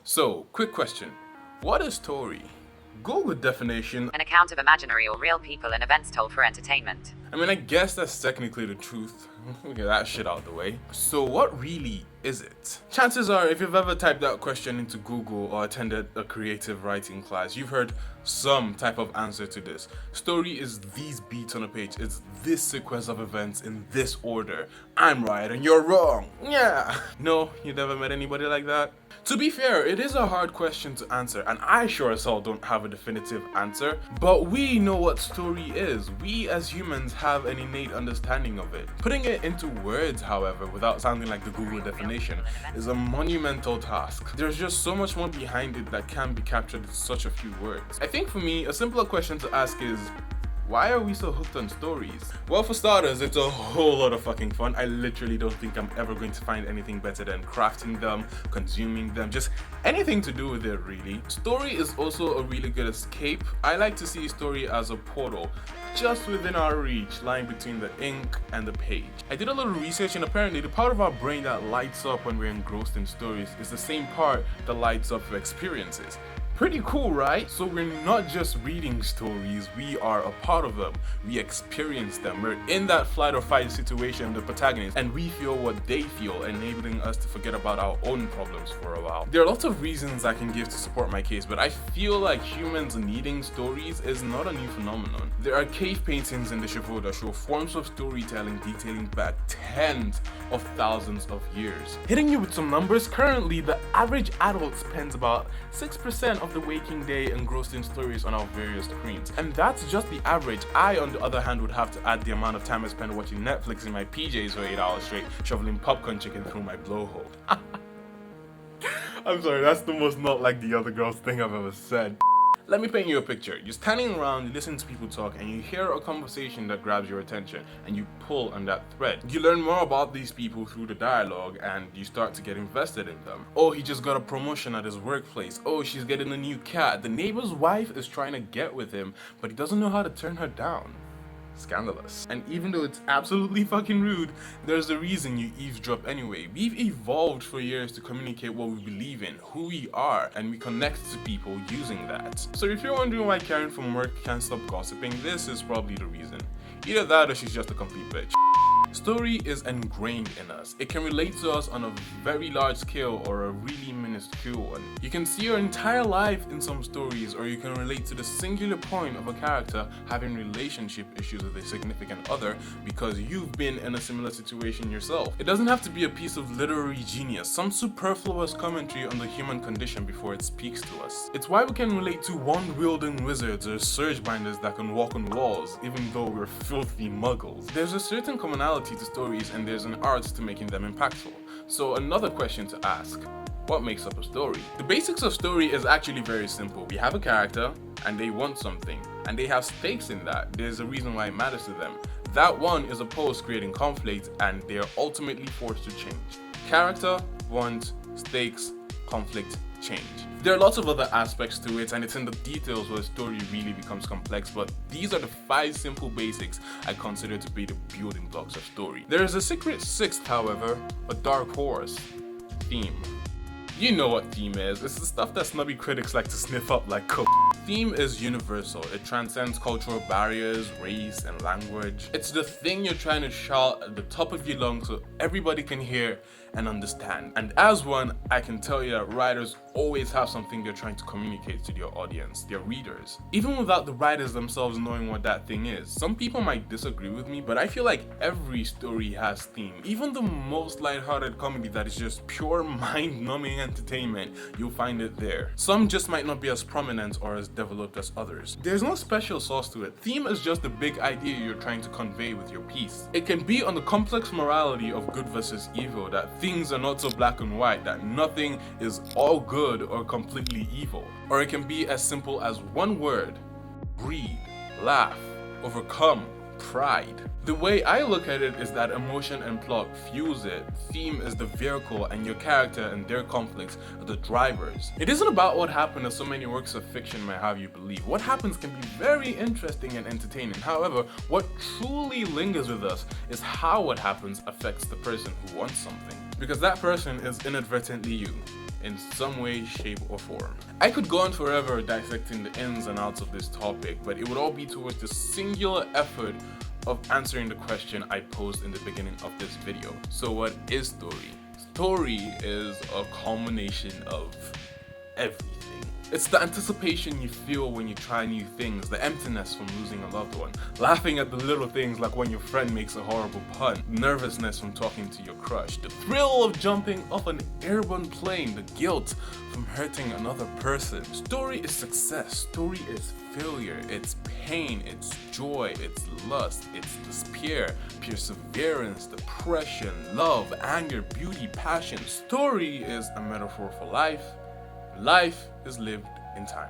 So, quick question. What is story? Google definition. An account of imaginary or real people and events told for entertainment. I guess that's technically the truth. We'll get that shit out of the way. So what really is it? Chances are, if you've ever typed that question into Google or attended a creative writing class, you've heard some type of answer to this. Story is these beats on a page. It's this sequence of events in this order. I'm right and you're wrong. Yeah. No, you never met anybody like that? To be fair, it is a hard question to answer, and I sure as hell don't have a definitive answer, but we know what story is. We as humans have an innate understanding of it. Putting it into words, however, without sounding like the Google definition, is a monumental task. There's just so much more behind it that can be captured in such a few words. I think for me, a simpler question to ask is, why are we so hooked on stories? Well, for starters, it's a whole lot of fucking fun. I literally don't think I'm ever going to find anything better than crafting them, consuming them, just anything to do with it really. Story is also a really good escape. I like to see story as a portal, just within our reach, lying between the ink and the page. I did a little research, and apparently the part of our brain that lights up when we're engrossed in stories is the same part that lights up for experiences. Pretty cool, right? So we're not just reading stories, we are a part of them. We experience them. We're in that flight or fight situation, the protagonist, and we feel what they feel, enabling us to forget about our own problems for a while. There are lots of reasons I can give to support my case, but I feel like humans needing stories is not a new phenomenon. There are cave paintings in the Chevaux that show forms of storytelling detailing back tens of thousands of years. Hitting you with some numbers, currently the average adult spends about 6% of the waking day engrossed in stories on our various screens. And that's just the average. I, on the other hand, would have to add the amount of time I spend watching Netflix in my PJs for 8 hours straight, shoveling popcorn chicken through my blowhole. I'm sorry, that's the most not like the other girls thing I've ever said. Let me paint you a picture. You're standing around, you listen to people talk, and you hear a conversation that grabs your attention, and you pull on that thread. You learn more about these people through the dialogue, and you start to get invested in them. Oh, he just got a promotion at his workplace. Oh, she's getting a new cat. The neighbor's wife is trying to get with him, but he doesn't know how to turn her down. Scandalous. And even though it's absolutely fucking rude, there's a reason you eavesdrop anyway. We've evolved for years to communicate what we believe in, who we are, and we connect to people using that. So if you're wondering why Karen from work can't stop gossiping, this is probably the reason. Either that or she's just a complete bitch. Story is ingrained in us. It can relate to us on a very large scale or a really minuscule one. You can see your entire life in some stories, or you can relate to the singular point of a character having relationship issues with a significant other because you've been in a similar situation yourself. It doesn't have to be a piece of literary genius, some superfluous commentary on the human condition before it speaks to us. It's why we can relate to wand-wielding wizards or surge binders that can walk on walls, even though we're filthy muggles. There's a certain commonality to stories, and there's an art to making them impactful. So another question to ask: what makes up a story? The basics of story is actually very simple. We have a character and they want something, and they have stakes in that. There's a reason why it matters to them. That one is opposed, creating conflict, and they are ultimately forced to change. Character, want, stakes, conflict, change. There are lots of other aspects to it, and it's in the details where the story really becomes complex, but these are the 5 simple basics I consider to be the building blocks of story. There is a secret sixth, however, a dark horse: theme. You know what theme is. It's the stuff that snobby critics like to sniff up like coke. Theme is universal. It transcends cultural barriers, race, and language. It's the thing you're trying to shout at the top of your lungs so everybody can hear and understand. And as one, I can tell you that writers always have something they're trying to communicate to their audience, their readers, even without the writers themselves knowing what that thing is. Some people might disagree with me, but I feel like every story has theme. Even the most lighthearted comedy that is just pure mind-numbing entertainment, you'll find it there. Some just might not be as prominent or as developed as others. There's no special sauce to it. Theme is just the big idea you're trying to convey with your piece. It can be on the complex morality of good versus evil, that things are not so black and white, that nothing is all good or completely evil. Or it can be as simple as one word: greed, laugh, overcome, pride. The way I look at it is that emotion and plot fuse it. Theme is the vehicle, and your character and their conflicts are the drivers. It isn't about what happened, as so many works of fiction might have you believe. What happens can be very interesting and entertaining. However, what truly lingers with us is how what happens affects the person who wants something. Because that person is inadvertently you, in some way, shape, or form. I could go on forever dissecting the ins and outs of this topic, but it would all be towards the singular effort of answering the question I posed in the beginning of this video. So what is story? Story is a culmination of everything. It's the anticipation you feel when you try new things, the emptiness from losing a loved one, laughing at the little things like when your friend makes a horrible pun, nervousness from talking to your crush, the thrill of jumping off an airborne plane, the guilt from hurting another person. Story is success, story is failure, it's pain, it's joy, it's lust, it's despair, perseverance, depression, love, anger, beauty, passion. Story is a metaphor for life. Life is lived in time.